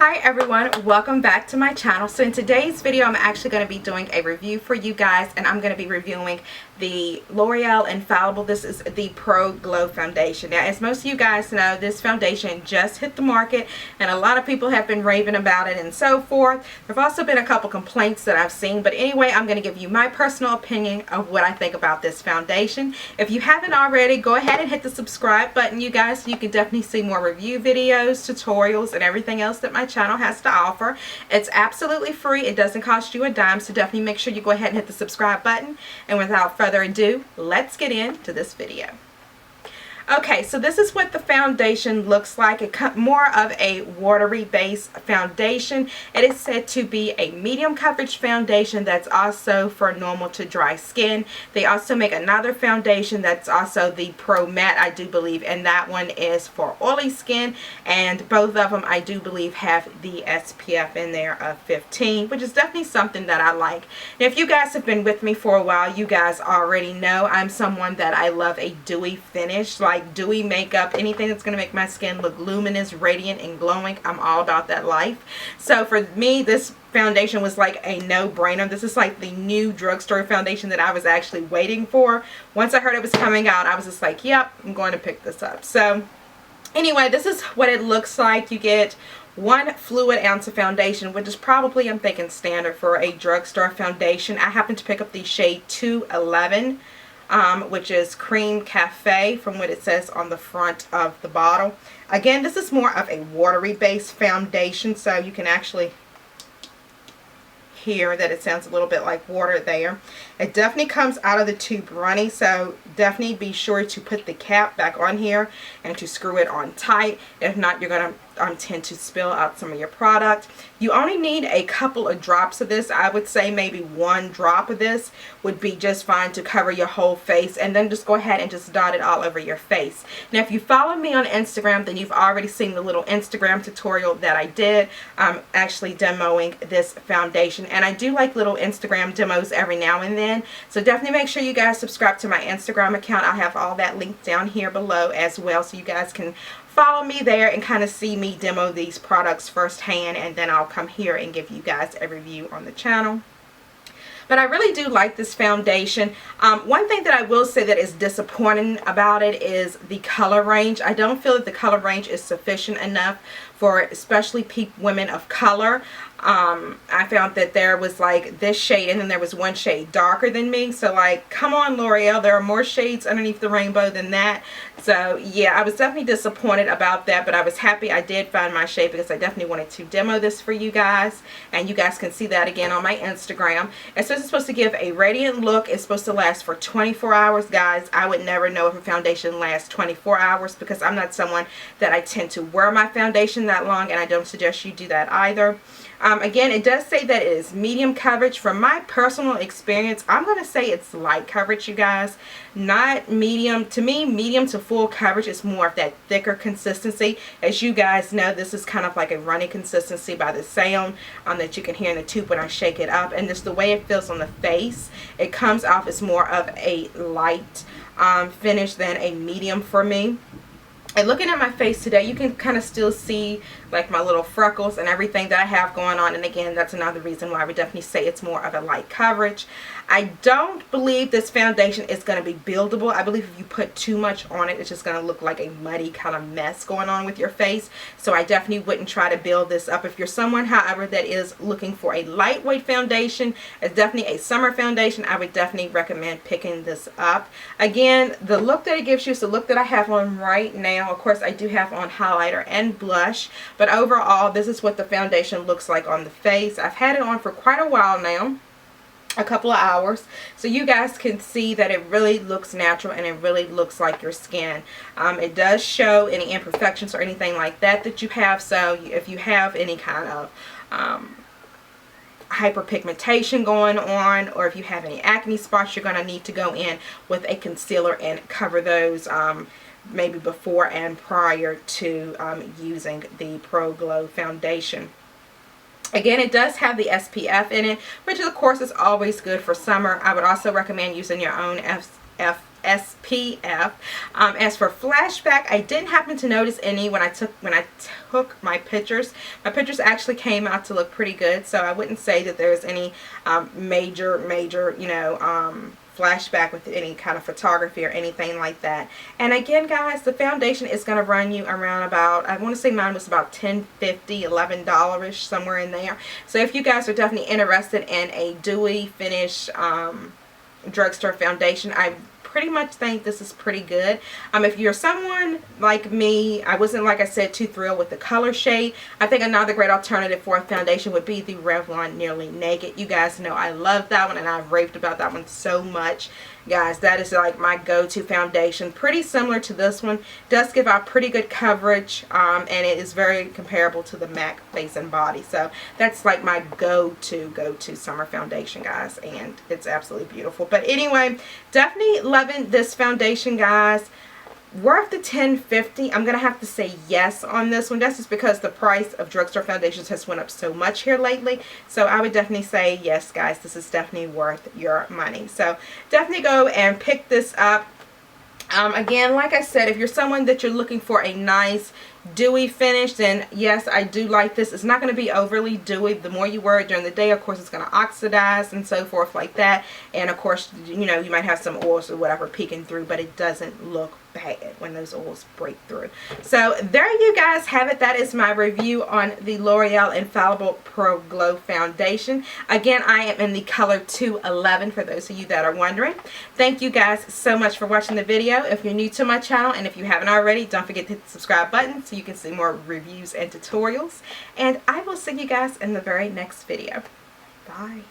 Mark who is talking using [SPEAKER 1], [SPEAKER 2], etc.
[SPEAKER 1] Hi everyone, welcome back to my channel. So in today's video I'm actually going to be doing a review for you guys, and I'm going to be reviewing the L'Oreal Infallible. This is the Pro Glow Foundation. Now, as most of you guys know, this foundation just hit the market and a lot of people have been raving about it and so forth. There have also been a couple complaints that I've seen, but anyway, I'm going to give you my personal opinion of what I think about this foundation. If you haven't already, go ahead and hit the subscribe button, you guys, so you can definitely see more review videos, tutorials, and everything else that my channel has to offer. It's absolutely free. It doesn't cost you a dime, so definitely make sure you go ahead and hit the subscribe button. And without further ado, let's get into this video. Okay, so this is what the foundation looks like. It's more of a watery base foundation. It is said to be a medium coverage foundation that's also for normal to dry skin. They also make another foundation that's also the Pro Matte, I do believe, and that one is for oily skin. And both of them, I do believe, have the SPF in there of 15, which is definitely something that I like. Now, if you guys have been with me for a while, you guys already know I'm someone that I love a dewy finish, like dewy makeup, anything that's going to make my skin look luminous, radiant, and glowing. I'm all about that life. So for me, this foundation was like a no-brainer. This is like the new drugstore foundation that I was actually waiting for. Once I heard it was coming out, I was just like, yep, I'm going to pick this up. So anyway, this is what it looks like. You get 1 fluid ounce of foundation, which is probably, I'm thinking, standard for a drugstore foundation. I happen to pick up the shade 211. Which is Cream Cafe from what it says on the front of the bottle. Again, this is more of a watery based foundation, so you can actually hear that it sounds a little bit like water there. It definitely comes out of the tube runny, so definitely be sure to put the cap back on here and to screw it on tight. If not, you're going to tend to spill out some of your product. You only need a couple of drops of this. I would say maybe 1 drop of this would be just fine to cover your whole face, and then just go ahead and just dot it all over your face. Now, if you follow me on Instagram, then you've already seen the little Instagram tutorial that I did actually demoing this foundation, and I do like little Instagram demos every now and then, so definitely make sure you guys subscribe to my Instagram account. I'll have all that linked down here below as well, so you guys can follow me there and kind of see me demo these products firsthand, and then I'll come here and give you guys a review on the channel. But I really do like this foundation. One thing that I will say that is disappointing about it is the color range. I don't feel that the color range is sufficient enough for especially women of color. I found that there was like this shade, and then there was 1 shade darker than me. So like, come on L'Oreal, there are more shades underneath the rainbow than that. So yeah, I was definitely disappointed about that, but I was happy I did find my shade because I definitely wanted to demo this for you guys, and you guys can see that again on my Instagram. It says it's supposed to give a radiant look. It's supposed to last for 24 hours, guys. I would never know if a foundation lasts 24 hours because I'm not someone that I tend to wear my foundation that long, and I don't suggest you do that either. Again, it does say that it is medium coverage. From my personal experience, I'm going to say it's light coverage, you guys. Not medium. To me, medium to full coverage is more of that thicker consistency. As you guys know, this is kind of like a runny consistency by the sound that you can hear in the tube when I shake it up. And just the way it feels on the face, it comes off as more of a light finish than a medium for me. And looking at my face today, you can kind of still see like my little freckles and everything that I have going on. And again, that's another reason why I would definitely say it's more of a light coverage. I don't believe this foundation is going to be buildable. I believe if you put too much on it, it's just going to look like a muddy kind of mess going on with your face. So I definitely wouldn't try to build this up. If you're someone, however, that is looking for a lightweight foundation, it's definitely a summer foundation, I would definitely recommend picking this up. Again, the look that it gives you is the look that I have on right now. Of course, I do have on highlighter and blush, but overall, this is what the foundation looks like on the face. I've had it on for quite a while now, a couple of hours, so you guys can see that it really looks natural and it really looks like your skin. It does show any imperfections or anything like that that you have, so if you have any kind of hyperpigmentation going on, or if you have any acne spots, you're going to need to go in with a concealer and cover those maybe before and prior to using the Pro Glow foundation. Again, it does have the SPF in it, which of course is always good for summer. I would also recommend using your own SPF. As for flashback, I didn't happen to notice any when I took my pictures. My pictures actually came out to look pretty good, so I wouldn't say that there's any major, you know, flashback with any kind of photography or anything like that. And again, guys, the foundation is going to run you around about, I want to say mine was about $10.50, $11-ish, somewhere in there. So if you guys are definitely interested in a dewy finish drugstore foundation, I pretty much think this is pretty good. If you're someone like me, I wasn't, like I said, too thrilled with the color shade. I think another great alternative for a foundation would be the Revlon Nearly Naked. You guys know I love that one, and I've raved about that one so much. Guys, that is like my go-to foundation. Pretty similar to this one. Does give out pretty good coverage, and it is very comparable to the MAC Face and Body. So that's like my go-to summer foundation, guys, and it's absolutely beautiful. But anyway, definitely loving this foundation, guys. Worth the $10.50. I'm gonna have to say yes on this one. That's just because the price of drugstore foundations has went up so much here lately. So I would definitely say yes, guys. This is definitely worth your money. So definitely go and pick this up. Again, like I said, if you're someone that you're looking for a nice dewy finish, then yes, I do like this. It's not going to be overly dewy. The more you wear it during the day, of course, it's going to oxidize and so forth like that. And of course, you know, you might have some oils or whatever peeking through, but it doesn't look bad when those oils break through. So there you guys have it. That is my review on the L'Oreal Infallible Pro Glow Foundation. Again, I am in the color 211 for those of you that are wondering. Thank you guys so much for watching the video. If you're new to my channel, and if you haven't already, don't forget to hit the subscribe button so you can see more reviews and tutorials. And I will see you guys in the very next video. Bye.